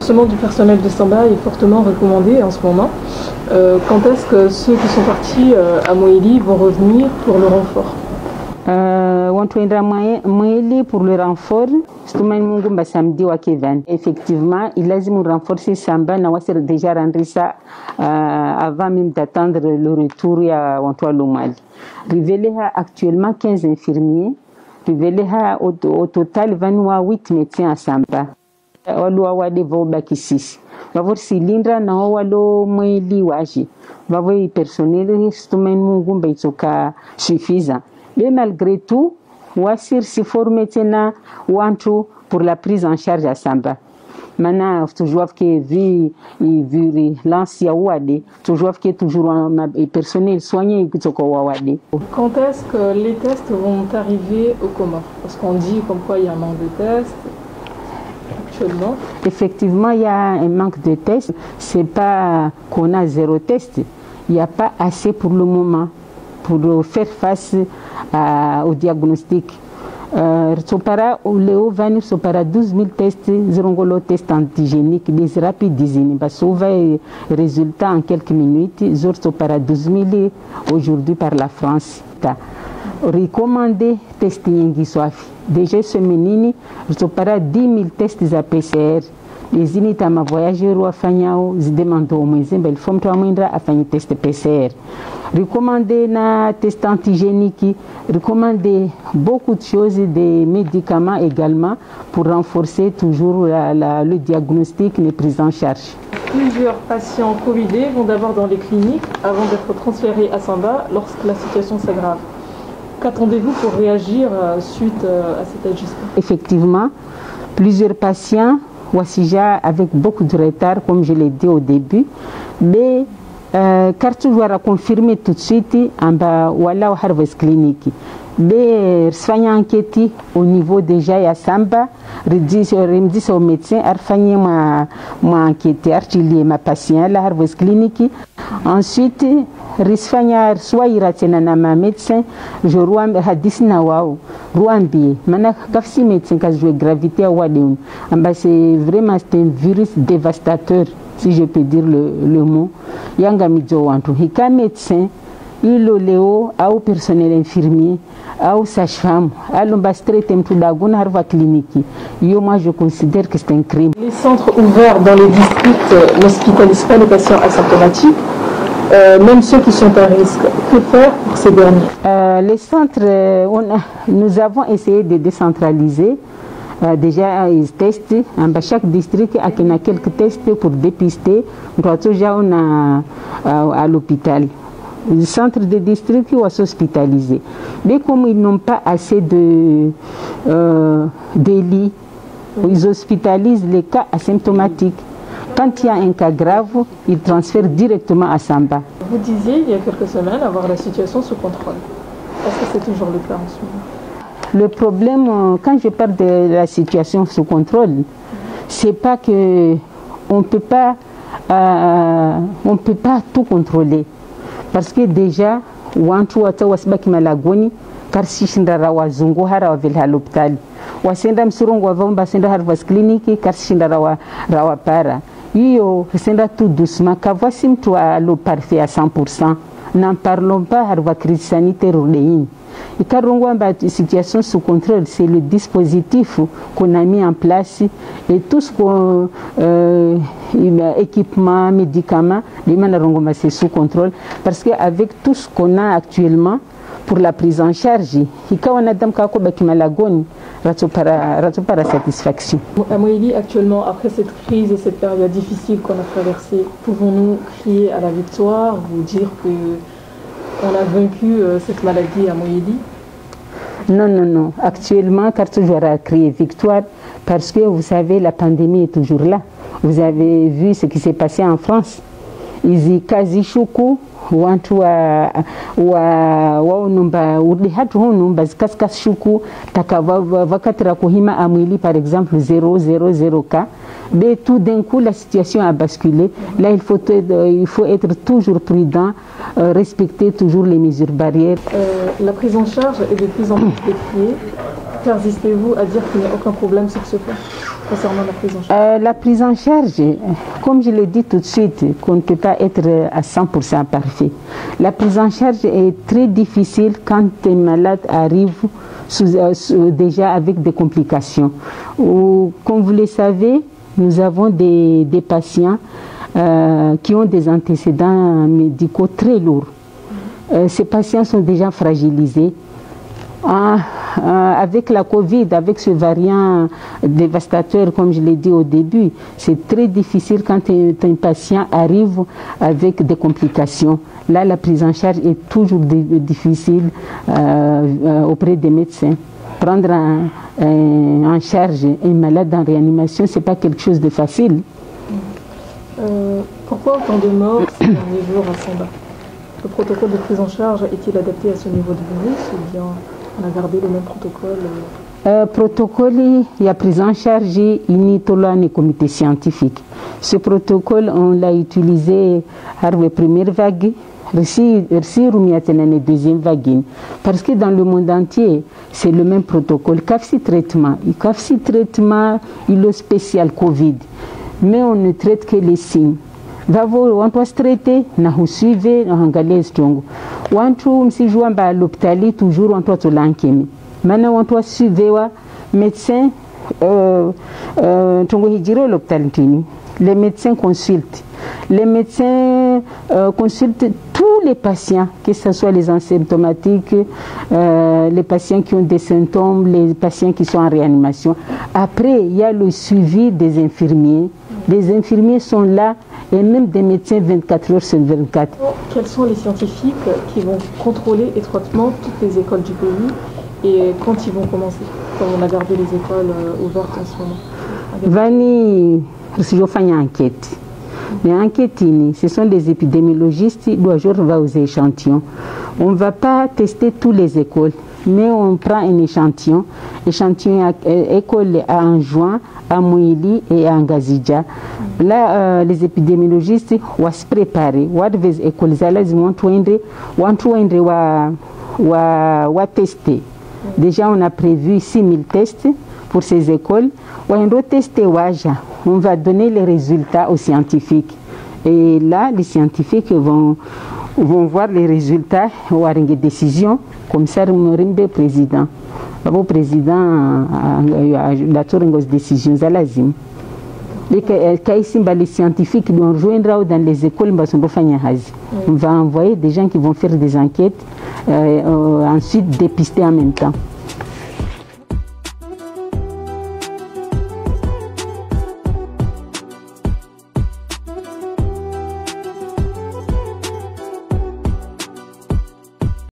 Le renforcement du personnel de Samba est fortement recommandé en ce moment. Quand est-ce que ceux qui sont partis à Moéli vont revenir pour le renfort? Moéli pour le renfort, samedi wa Kevin. Effectivement, il a renforcer Samba, n'a déjà rendu ça avant même d'attendre le retour à Mali. Révélé actuellement 15 infirmiers, révélé au total 28 médecins à Samba. Walua wade voba kisisi vavor silindra na walo mwili waji vavoi personnel stumen mungumba itsoka suffisant mais malgré tout wasir si former tena wantu pour la prise en charge à Samba. Maintenant toujours que vu l'ancien wade toujours que toujours un personnel soigné itsoka wade. Quand est-ce que les tests vont arriver au Comores? Parce qu'on dit comme quoi il y a un manque de tests. Effectivement, il y a un manque de tests. C'est pas qu'on a zéro test. Il n'y a pas assez pour le moment pour faire face au diagnostic. Sopara 12 000 tests, zérongolo tests antigéniques, des rapides d'usine. Parce qu'on va résultat en quelques minutes. Sopara 12 000 aujourd'hui par la France. Recommandé testing déjà ce menini je para 10 000 tests à PCR les unités ma voyageurs ou afanyao demandent au moins il faut que afanye test PCR recommandé na test antigénique recommandé beaucoup de choses des médicaments également pour renforcer toujours le diagnostic et les prises en charge. Plusieurs patients Covid vont d'abord dans les cliniques avant d'être transférés à Samba lorsque la situation s'aggrave. Qu'attendez-vous pour réagir suite à cet ajustement? Effectivement, plusieurs patients, Wassija, avec beaucoup de retard, comme je l'ai dit au début, mais car tu dois confirmer tout de suite en bas voilà au Harvest Clinic. Mais soignant enquête au niveau déjà à Samba, me dit au médecin, arfagné ma enquête, artilier ma patient la Harvest Clinic. Ensuite, risfanya soit iratena na ma médecin, je roam hadis na wao, roambi, mana kafsi médecin ka jouer gravité à wadeun. Amba c'est vraiment un virus dévastateur, si je peux dire le mot. Yanga midzo wantu, hika médecin, il léo, au personnel infirmier, au sage-femme, à l'ambassadeur tout d'aguna harva clinique. Yo moi je considère que c'est un crime. Les centres ouverts dans les districts n'hospitalisent pas les patients asymptomatiques. Même ceux qui sont à risque. Que faire pour ces derniers? Les centres, nous avons essayé de décentraliser. Déjà, ils testent. Chaque district a quelques tests pour dépister. Déjà, on a à l'hôpital. Les centres de district sont hospitalisés. Mais comme ils n'ont pas assez de lits, ils hospitalisent les cas asymptomatiques. Quand il y a un cas grave, ils transfèrent directement à Samba. Vous disiez il y a quelques semaines avoir la situation sous contrôle. Est-ce que c'est toujours le cas en ce moment? Le problème, quand je parle de la situation sous contrôle, c'est pas que on peut pas tout contrôler. Parce que déjà, wantu wata wasbaki malagoni, karsi shindara wazungu hara wavelha l'hôpital. Wasenda msurongo wavomba senda Harvest Clinic, karsi shindara rawapara. Iyo senda tout doucement, voici mtu le parfait à 100%. N'en parlons pas harva crise sanitaire ou et car on situation sous contrôle, c'est le dispositif qu'on a mis en place et tout ce qu'on équipement, médicaments, c'est sous contrôle parce qu'avec tout ce qu'on a actuellement pour la prise en charge, on a pas satisfaction. À Moéli, actuellement, après cette crise et cette période difficile qu'on a traversée, pouvons-nous crier à la victoire, vous dire que on a vaincu cette maladie à Moéli? Non, non, non. Actuellement, Kartoujour a crié victoire parce que vous savez, la pandémie est toujours là. Vous avez vu ce qui s'est passé en France. Izi kazi shuku wantu wa numba urdi hatu numba zikaskas shuku takava vakatra kuhima à Moéli par exemple 000 cas. Mais tout d'un coup, la situation a basculé. Là, il faut être toujours prudent, respecter toujours les mesures barrières. La prise en charge est de plus en plus décriée. Persistez-vous à dire qu'il n'y a aucun problème sur ce point? concernant la prise en charge? La prise en charge, comme je l'ai dit tout de suite, qu'on ne peut pas être à 100% parfait. La prise en charge est très difficile quand un malade arrive déjà avec des complications. Comme vous le savez, nous avons des patients qui ont des antécédents médicaux très lourds. Ces patients sont déjà fragilisés. Avec la Covid, avec ce variant dévastateur, comme je l'ai dit au début, c'est très difficile quand un patient arrive avec des complications. Là, la prise en charge est toujours difficile auprès des médecins. Prendre en charge un malade en réanimation, ce n'est pas quelque chose de facile. Pourquoi autant de morts ces derniers jours à Samba? Le protocole de prise en charge est-il adapté à ce niveau de virus ou bien on a gardé le même protocole? Protocole, il y a prise en charge, il n'y a pas de comité scientifique. Ce protocole, on l'a utilisé à la première vague, la deuxième vague. Parce que dans le monde entier, c'est le même protocole. CAFSI traitement, il est spécial Covid. Mais on ne traite que les signes. On doit se traiter, on suivre, on doit strong. On doit jouer à l'hôpital, toujours on doit l'enquêter. Maintenant on doit suivre médecin, l'hôpital. Les médecins consultent. Les médecins consultent tous les patients, que ce soit les asymptomatiques, les patients qui ont des symptômes, les patients qui sont en réanimation. Après, il y a le suivi des infirmiers. Les infirmiers sont là et même des médecins 24 heures sur 24. Quels sont les scientifiques qui vont contrôler étroitement toutes les écoles du pays et quand ils vont commencer, comme on a gardé les écoles ouvertes en ce moment? Vani, je fais une enquête. Les enquêtes, ce sont des épidémiologistes qui doivent jouer aux échantillons. On ne va pas tester toutes les écoles, mais on prend un échantillon école à Anjouan, à Mouili et à Ngazidja. Là, les épidémiologistes vont se préparer. Les écoles vont tester. Déjà, on a prévu 6000 tests pour ces écoles. On va donner les résultats aux scientifiques. Et là, les scientifiques vont voir les résultats, vont avoir une décision, comme ça, le président. Le président a une décision. Les scientifiques vont rejoindre dans les écoles. On va envoyer des gens qui vont faire des enquêtes, ensuite dépister en même temps.